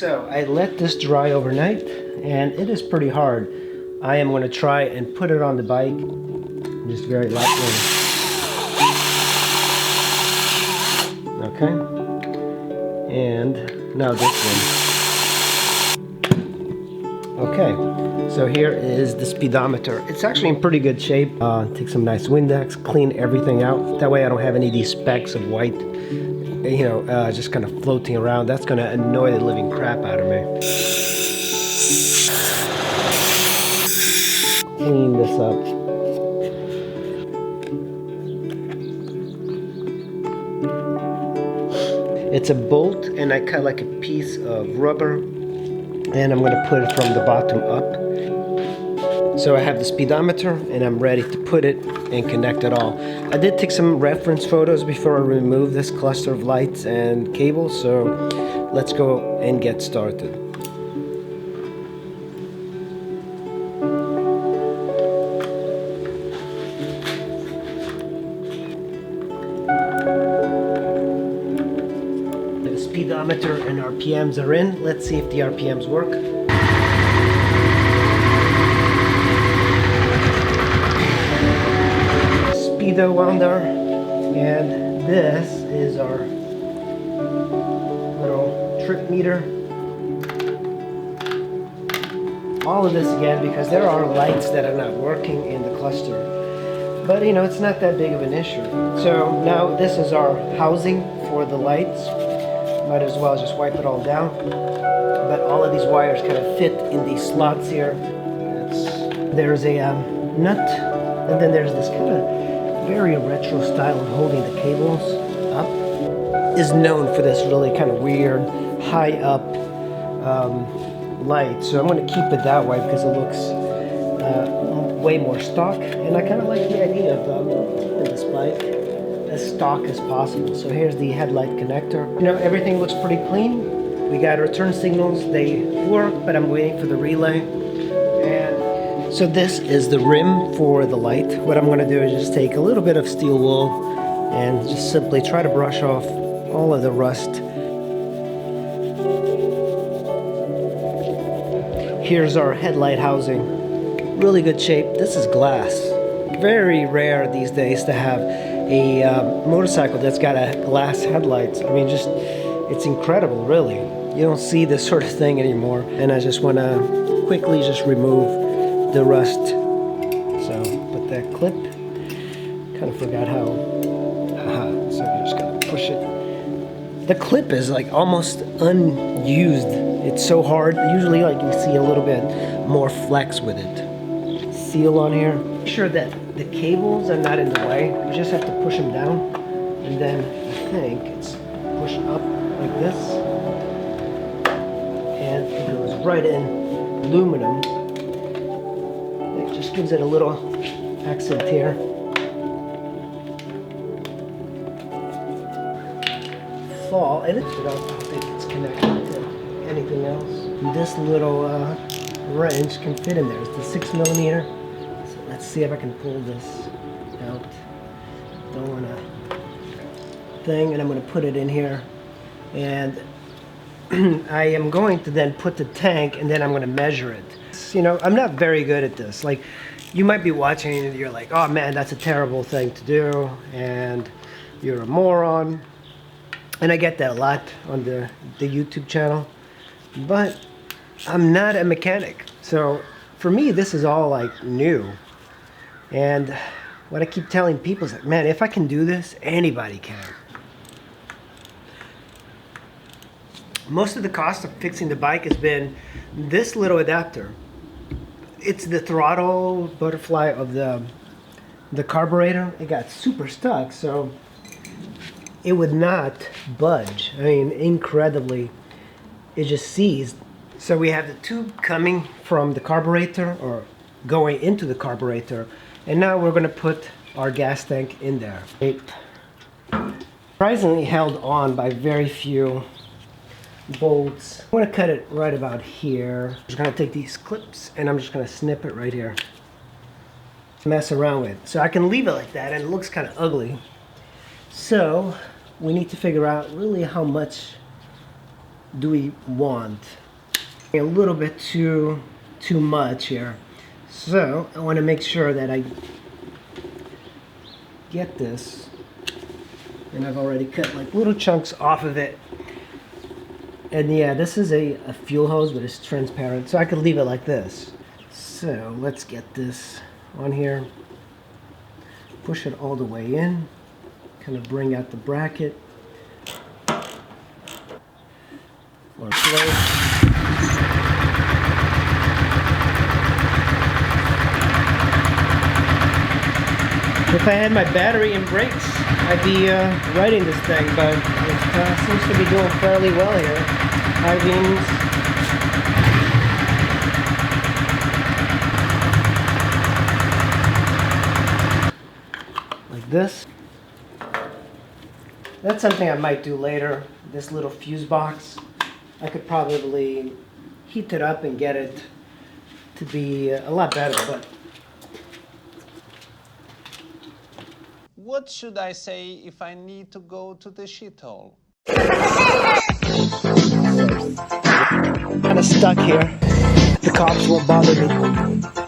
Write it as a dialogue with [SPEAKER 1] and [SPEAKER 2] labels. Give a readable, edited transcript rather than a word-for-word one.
[SPEAKER 1] So I let this dry overnight and it is pretty hard. I am going to try and put it on the bike just very lightly. Okay. And now this one. Okay. So here is the speedometer. It's actually in pretty good shape. Take some nice Windex, clean everything out. That way I don't have any of these specks of white, just kind of floating around. That's going to annoy the living crap out of me. Clean this up. It's a bolt, and I cut like a piece of rubber, and I'm going to put it from the bottom up. So I have the speedometer, and I'm ready to put it and connect it all. I did take some reference photos before I removed this cluster of lights and cables, so let's go and get started. The speedometer and RPMs are in. Let's see if the RPMs work. Speedo on there, and this is our little trip meter. All of this again because there are lights that are not working in the cluster, but it's not that big of an issue. So now this is our housing for the lights. Might as well just wipe it all down, but all of these wires kind of fit in these slots here. There's a nut, and then there's this kind of very retro style of holding the cables up. Is known for this really kind of weird high up light, so I'm going to keep it that way because it looks way more stock, and I kind of like the idea of keeping this bike as stock as possible. So here's the headlight connector. Everything looks pretty clean. We got our turn signals, they work, but I'm waiting for the relay. And so this is the rim for the light. What I'm going to do is just take a little bit of steel wool and just simply try to brush off all of the rust. Here's our headlight housing. Really good shape. This is glass. Very rare these days to have a motorcycle that's got a glass headlights. I mean, it's incredible, really. You don't see this sort of thing anymore. And I just want to quickly just remove the rust. So put that clip. Kind of forgot how. So I'm just gonna push it. The clip is like almost unused. It's so hard. Usually, like you see a little bit more flex with it. Seal on here. Make sure that the cables are not in the way. You just have to push them down, and then I think it's push up like this, and it goes right in. Aluminum. Just gives it a little accent here. Fall, and I don't think it's connected to anything else. This little wrench can fit in there. It's the 6mm. So let's see if I can pull this out. Don't want to thing, and I'm going to put it in here. And I am going to then put the tank, and then I'm going to measure it. I'm not very good at this. Like, you might be watching and you're like, oh man, that's a terrible thing to do, and you're a moron. And I get that a lot on the YouTube channel, but I'm not a mechanic. So for me, this is all like new. And what I keep telling people is like, man, if I can do this, anybody can. Most of the cost of fixing the bike has been this little adapter. It's the throttle butterfly of the carburetor. It got super stuck, so it would not budge. I mean, incredibly, it just seized. So we have the tube coming from the carburetor, or going into the carburetor, and now we're going to put our gas tank in there. It surprisingly held on by very few bolts. I'm going to cut it right about here. I'm just going to take these clips and I'm just going to snip it right here. Mess around with. So I can leave it like that and it looks kind of ugly. So we need to figure out really how much do we want? A little bit too much here. So I want to make sure that I get this, and I've already cut like little chunks off of it. And yeah, this is a fuel hose, but it's transparent, so I could leave it like this. So let's get this on here, push it all the way in, kind of bring out the bracket. Or close. If I had my battery and brakes, I'd be riding this thing, but it seems to be doing fairly well here. High beams. Like this. That's something I might do later. This little fuse box, I could probably heat it up and get it to be a lot better, but
[SPEAKER 2] what should I say if I need to go to the shithole?
[SPEAKER 1] Kind of stuck here. The cops won't bother me.